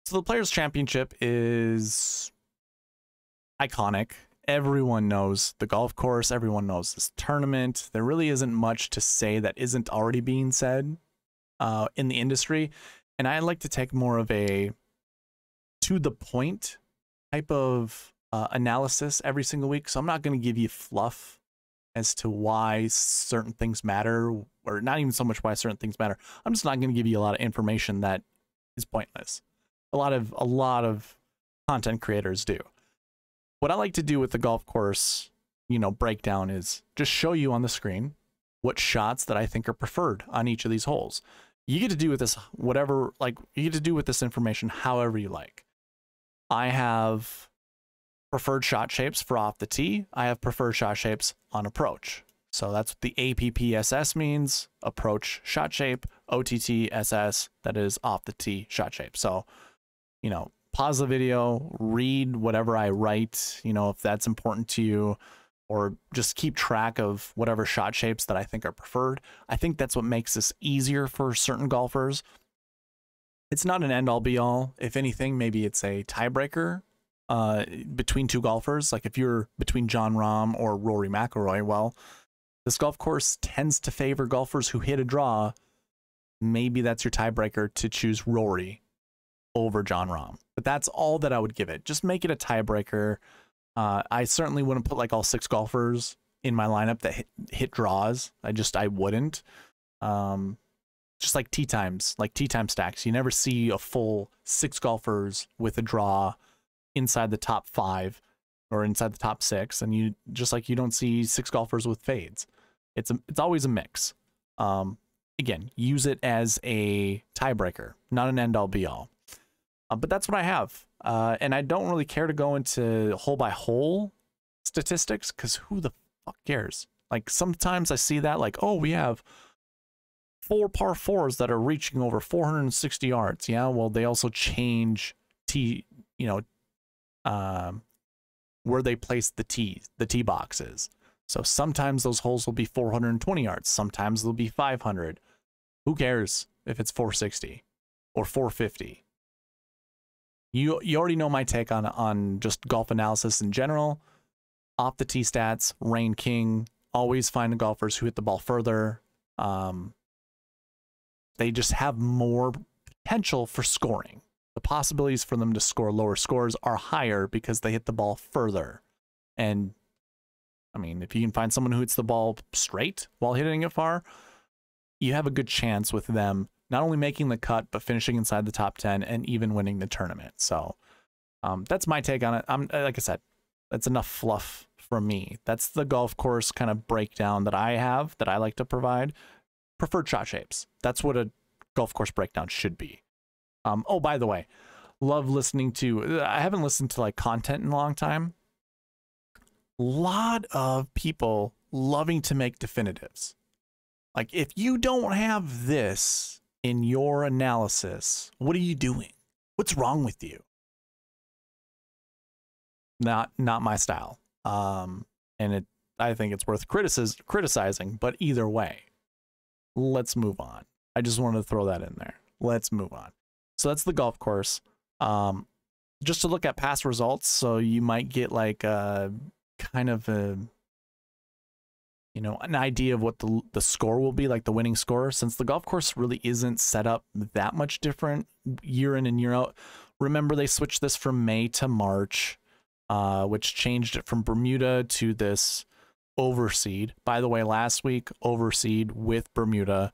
So the Players Championship is iconic. Everyone knows the golf course. Everyone knows this tournament. There really isn't much to say that isn't already being said in the industry. And I like to take more of a to the point type of analysis every single week. So I'm not going to give you fluff as to why certain things matter, or not even so much why certain things matter. I'm just not going to give you a lot of information that is pointless. A lot of content creators do. What I like to do with the golf course, breakdown is just show you on the screen what shots that I think are preferred on each of these holes. You get to do with this whatever, you get to do with this information however you like. I have preferred shot shapes for off the tee. I have preferred shot shapes on approach. So that's what the APPSS means, approach shot shape, OTTSS, that is off the tee shot shape. So, pause the video, read whatever I write, if that's important to you, or just keep track of whatever shot shapes that I think are preferred. I think that's what makes this easier for certain golfers. It's not an end-all be-all. If anything, maybe it's a tiebreaker between two golfers. Like if you're between Jon Rahm or Rory McIlroy, well, this golf course tends to favor golfers who hit a draw. Maybe that's your tiebreaker to choose Rory over Jon Rahm. But that's all that I would give it. Just make it a tiebreaker. I certainly wouldn't put like all 6 golfers in my lineup that hit draws. I wouldn't. Just like tee times stacks. You never see a full 6 golfers with a draw inside the top 5 or inside the top 6, and you don't see 6 golfers with fades. It's always a mix. Again, use it as a tiebreaker, not an end all be all. But that's what I have. And I don't really care to go into hole by hole statistics, because who the fuck cares? Like sometimes I see that like, oh, we have 4 par 4s that are reaching over 460 yards. Yeah, well, they also change where they place the tee boxes. So sometimes those holes will be 420 yards. Sometimes they'll be 500. Who cares if it's 460 or 450? You already know my take on just golf analysis in general. Off the tee stats, reign king. Always find the golfers who hit the ball further. They just have more potential for scoring. The possibilities for them to score lower scores are higher because they hit the ball further. And I mean, if you can find someone who hits the ball straight while hitting it far, you have a good chance with them not only making the cut, but finishing inside the top 10 and even winning the tournament. So that's my take on it. Like I said, that's enough fluff from me. That's the golf course kind of breakdown that I have, that I like to provide. Preferred shot shapes. That's what a golf course breakdown should be. Oh, by the way, love listening to, I haven't listened to like content in a long time. A lot of people loving to make definitives. Like if you don't have this in your analysis, what are you doing? What's wrong with you? Not my style. And I think it's worth criticizing, but either way, let's move on. I just wanted to throw that in there. Let's move on. So that's the golf course. Just to look at past results, so you might get like a kind of a, an idea of what the score will be, like the winning score, since the golf course really isn't set up that much different year in and year out. Remember, they switched this from May to March, which changed it from Bermuda to this overseed. By the way, last week, overseed with Bermuda.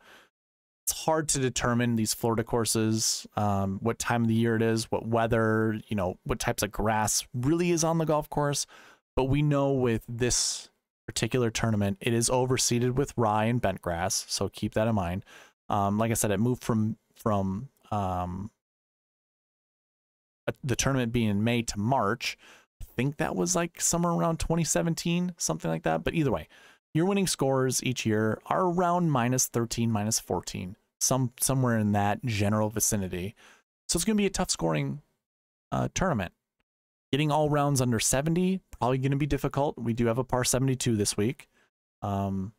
It's hard to determine these Florida courses, what time of the year it is, what weather, what types of grass really is on the golf course. But we know with this particular tournament, it is overseeded with rye and bent grass, so keep that in mind. Like I said, it moved from the tournament being in May to March. I think that was like somewhere around 2017, something like that. But either way, your winning scores each year are around -13, -14, somewhere in that general vicinity. So it's going to be a tough scoring tournament. Getting all rounds under 70, probably going to be difficult. We do have a par 72 this week. So,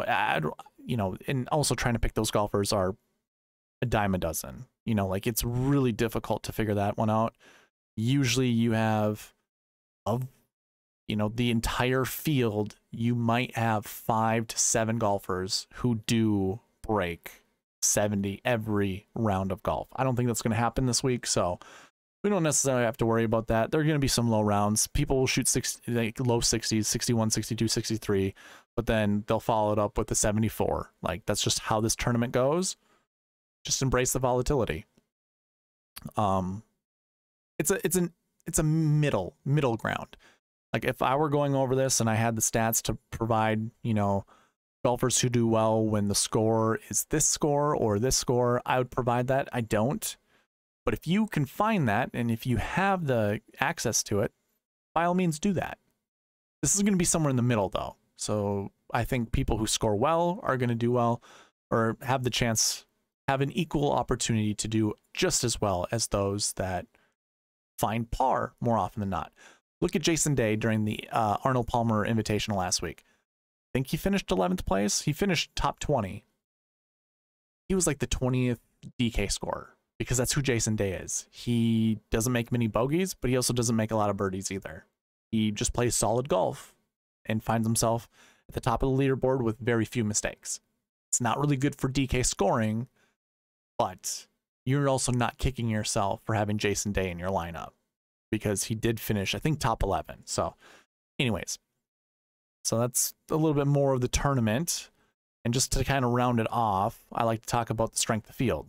and also trying to pick those golfers are a dime a dozen. You know, like it's really difficult to figure that one out. Usually you have, of, you know, the entire field, you might have 5 to 7 golfers who do break 70 every round of golf. I don't think that's going to happen this week, so we don't necessarily have to worry about that. There are going to be some low rounds. People will shoot like low 60s, 61, 62, 63, but then they'll follow it up with the 74. Like, that's just how this tournament goes. Just embrace the volatility. It's a middle ground. Like, if I were going over this and I had the stats to provide, you know, golfers who do well when the score is this score or this score, I would provide that. I don't. But if you can find that, and if you have the access to it, by all means do that. This is going to be somewhere in the middle, though. So I think people who score well are going to do well, or have the chance, have an equal opportunity to do just as well as those that find par more often than not. Look at Jason Day during the Arnold Palmer Invitational last week. I think he finished 11th place. He finished top 20. He was like the 20th DK scorer, because that's who Jason Day is. He doesn't make many bogeys, but he also doesn't make a lot of birdies either. He just plays solid golf and finds himself at the top of the leaderboard with very few mistakes. It's not really good for DK scoring, but you're also not kicking yourself for having Jason Day in your lineup, because he did finish, I think, top 11. So anyways, so that's a little bit more of the tournament. And just to kind of round it off, I like to talk about the strength of field.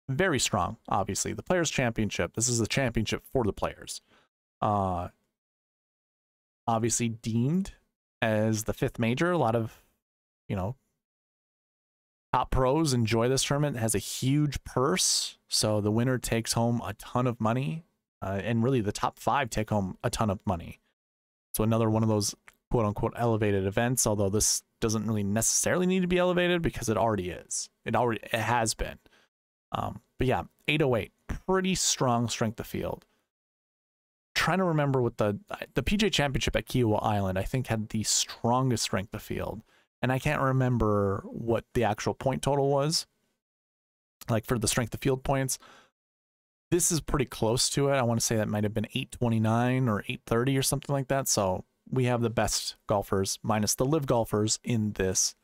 Very strong, obviously. The Players' Championship, this is the championship for the players. Obviously deemed as the 5th major. A lot of, you know, top pros enjoy this tournament. It has a huge purse, so the winner takes home a ton of money. And really the top 5 take home a ton of money. So another one of those quote-unquote elevated events, although this doesn't really necessarily need to be elevated because it already is. It has been. But yeah, 808, pretty strong strength of field. Trying to remember what the PGA Championship at Kiowa Island, I think, had the strongest strength of field, and I can't remember what the actual point total was, like for the strength of field points. This is pretty close to it. I want to say that might have been 829 or 830 or something like that. So we have the best golfers minus the live golfers in this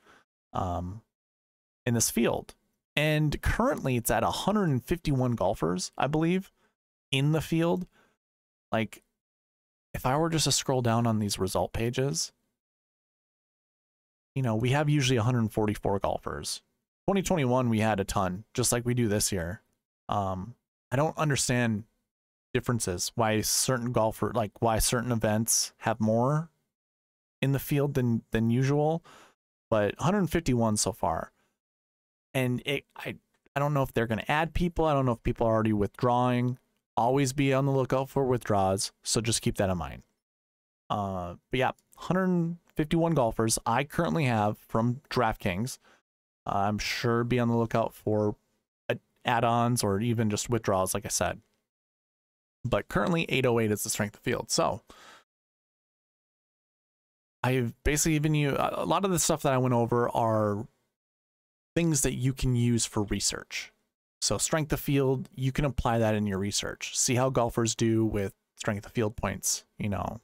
field. And currently it's at 151 golfers, I believe, in the field. Like, if I were just to scroll down on these result pages, you know, we have usually 144 golfers. 2021, we had a ton, just like we do this year. I don't understand differences, why certain why certain events have more in the field than usual, but 151 so far. And I don't know if they're going to add people. I don't know if people are already withdrawing. Always be on the lookout for withdrawals, so just keep that in mind. But yeah, 151 golfers I currently have from DraftKings. I'm sure be on the lookout for add-ons or even just withdrawals, like I said. But currently 808 is the strength of field. So I've basically given you a lot of the stuff that I went over are things that you can use for research. So strength of field, you can apply that in your research. See how golfers do with strength of field points, you know,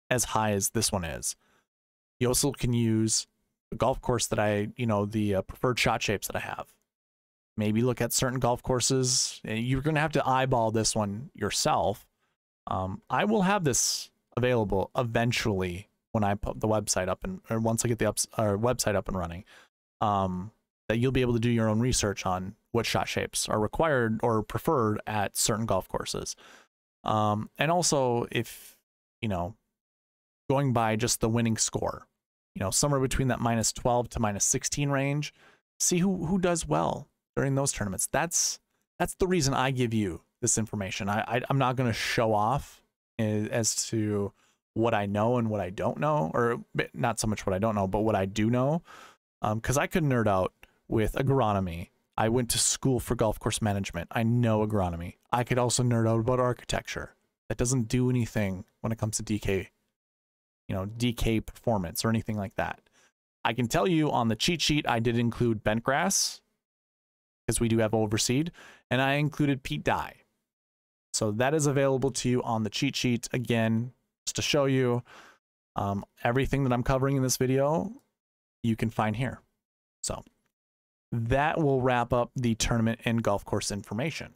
as high as this one is. You also can use the golf course that the preferred shot shapes that I have. Maybe look at certain golf courses. You're going to have to eyeball this one yourself. I will have this available eventually when I put the website up, or once I get the website up and running. That you'll be able to do your own research on what shot shapes are required or preferred at certain golf courses. And also, if, you know, going by just the winning score, you know, somewhere between that -12 to -16 range, see who does well during those tournaments. That's the reason I give you this information. I'm not going to show off as to what I know and what I don't know, or not so much what I don't know, but what I do know. Because I could nerd out with agronomy. I went to school for golf course management. I know agronomy. I could also nerd out about architecture. That doesn't do anything when it comes to DK, you know, DK performance or anything like that. I can tell you on the cheat sheet, I did include bent grass. because we do have overseed, and I included Pete Dye. So that is available to you on the cheat sheet. Again, just to show you everything that I'm covering in this video, you can find here. So that will wrap up the tournament and golf course information.